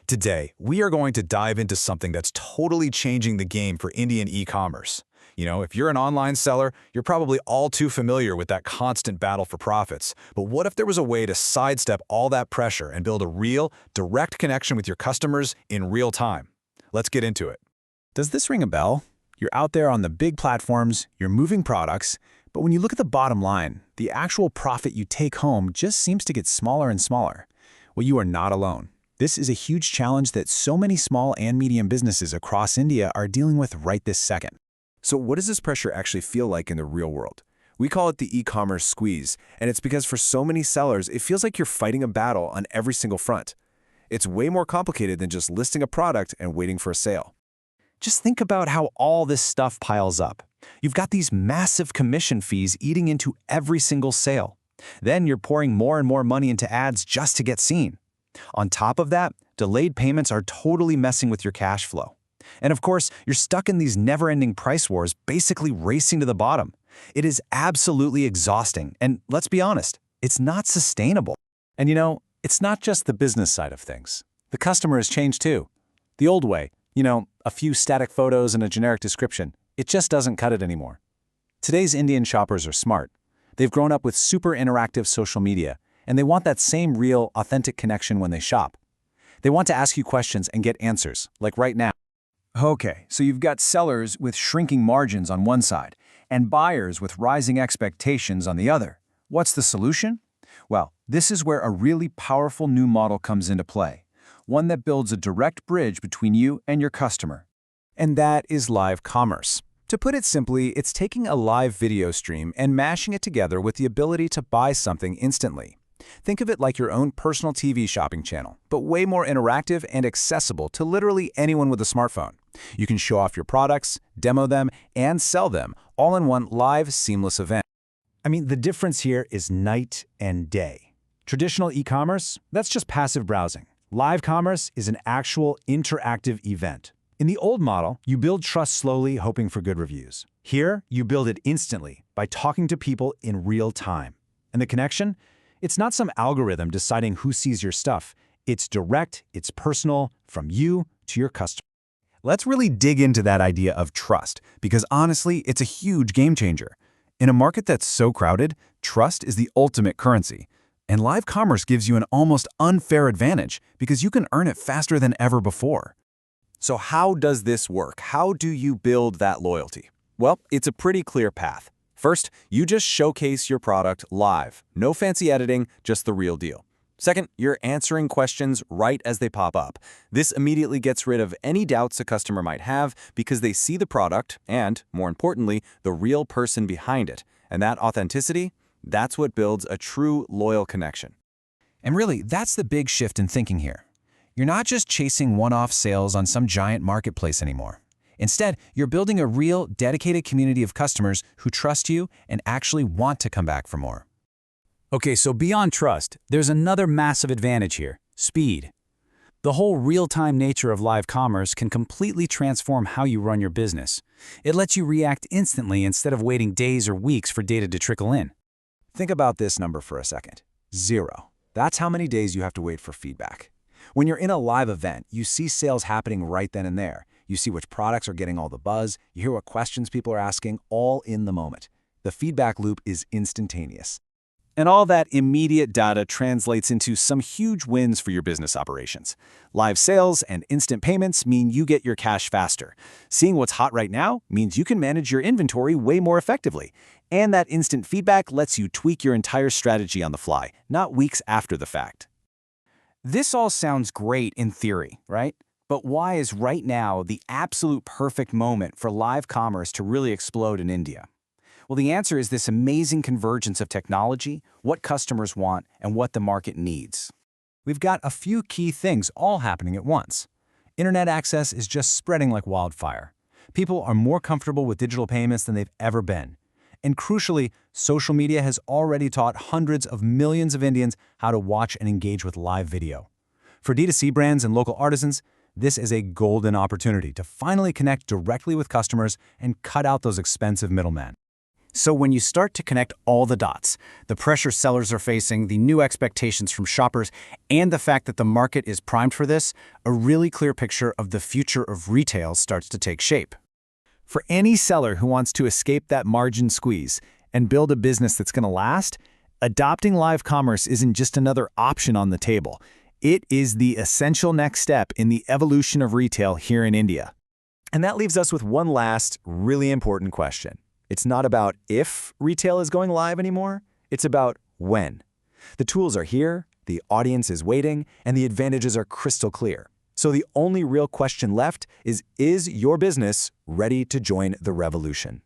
Today, we are going to dive into something that's totally changing the game for Indian e-commerce. If you're an online seller, you're probably all too familiar with that constant battle for profits. But what if there was a way to sidestep all that pressure and build a real, direct connection with your customers in real time? Let's get into it. Does this ring a bell? You're out there on the big platforms, you're moving products, but when you look at the bottom line, the actual profit you take home just seems to get smaller and smaller. Well, you are not alone. This is a huge challenge that so many small and medium businesses across India are dealing with right this second. So what does this pressure actually feel like in the real world? We call it the e-commerce squeeze, and it's because for so many sellers, it feels like you're fighting a battle on every single front. It's way more complicated than just listing a product and waiting for a sale. Just think about how all this stuff piles up. You've got these massive commission fees eating into every single sale. Then you're pouring more and more money into ads just to get seen. On top of that, delayed payments are totally messing with your cash flow. And of course, you're stuck in these never-ending price wars, basically racing to the bottom. It is absolutely exhausting, and let's be honest, it's not sustainable. And it's not just the business side of things. The customer has changed too. The old way, a few static photos and a generic description, it just doesn't cut it anymore. Today's Indian shoppers are smart. They've grown up with super interactive social media, and they want that same real, authentic connection when they shop. They want to ask you questions and get answers, like right now. Okay, so you've got sellers with shrinking margins on one side, and buyers with rising expectations on the other. What's the solution? Well, this is where a really powerful new model comes into play, one that builds a direct bridge between you and your customer. And that is live commerce. To put it simply, it's taking a live video stream and mashing it together with the ability to buy something instantly. Think of it like your own personal TV shopping channel, but way more interactive and accessible to literally anyone with a smartphone. You can show off your products, demo them, and sell them, all in one live, seamless event. The difference here is night and day. Traditional e-commerce, that's just passive browsing. Live commerce is an actual interactive event. In the old model, you build trust slowly, hoping for good reviews. Here, you build it instantly by talking to people in real time. And the connection? It's not some algorithm deciding who sees your stuff. It's direct, it's personal, from you to your customer. Let's really dig into that idea of trust, because honestly, it's a huge game changer. In a market that's so crowded, trust is the ultimate currency. And live commerce gives you an almost unfair advantage because you can earn it faster than ever before. So how does this work? How do you build that loyalty? Well, it's a pretty clear path. First, you just showcase your product live. No fancy editing, just the real deal. Second, you're answering questions right as they pop up. This immediately gets rid of any doubts a customer might have because they see the product and, more importantly, the real person behind it. And that authenticity, that's what builds a true loyal connection. And really, that's the big shift in thinking here. You're not just chasing one-off sales on some giant marketplace anymore. Instead, you're building a real, dedicated community of customers who trust you and actually want to come back for more. Okay, so beyond trust, there's another massive advantage here: speed. The whole real-time nature of live commerce can completely transform how you run your business. It lets you react instantly instead of waiting days or weeks for data to trickle in. Think about this number for a second. 0. That's how many days you have to wait for feedback. When you're in a live event, you see sales happening right then and there. You see which products are getting all the buzz, you hear what questions people are asking, all in the moment. The feedback loop is instantaneous. And all that immediate data translates into some huge wins for your business operations. Live sales and instant payments mean you get your cash faster. Seeing what's hot right now means you can manage your inventory way more effectively. And that instant feedback lets you tweak your entire strategy on the fly, not weeks after the fact. This all sounds great in theory, right? But why is right now the absolute perfect moment for live commerce to really explode in India? Well, the answer is this amazing convergence of technology, what customers want, and what the market needs. We've got a few key things all happening at once. Internet access is just spreading like wildfire. People are more comfortable with digital payments than they've ever been. And crucially, social media has already taught hundreds of millions of Indians how to watch and engage with live video. For D2C brands and local artisans, this is a golden opportunity to finally connect directly with customers and cut out those expensive middlemen. So when you start to connect all the dots, the pressure sellers are facing, the new expectations from shoppers, and the fact that the market is primed for this, a really clear picture of the future of retail starts to take shape. For any seller who wants to escape that margin squeeze and build a business that's going to last, adopting live commerce isn't just another option on the table. It is the essential next step in the evolution of retail here in India. And that leaves us with one last, really important question. It's not about if retail is going live anymore, it's about when. The tools are here, the audience is waiting, and the advantages are crystal clear. So the only real question left is your business ready to join the revolution?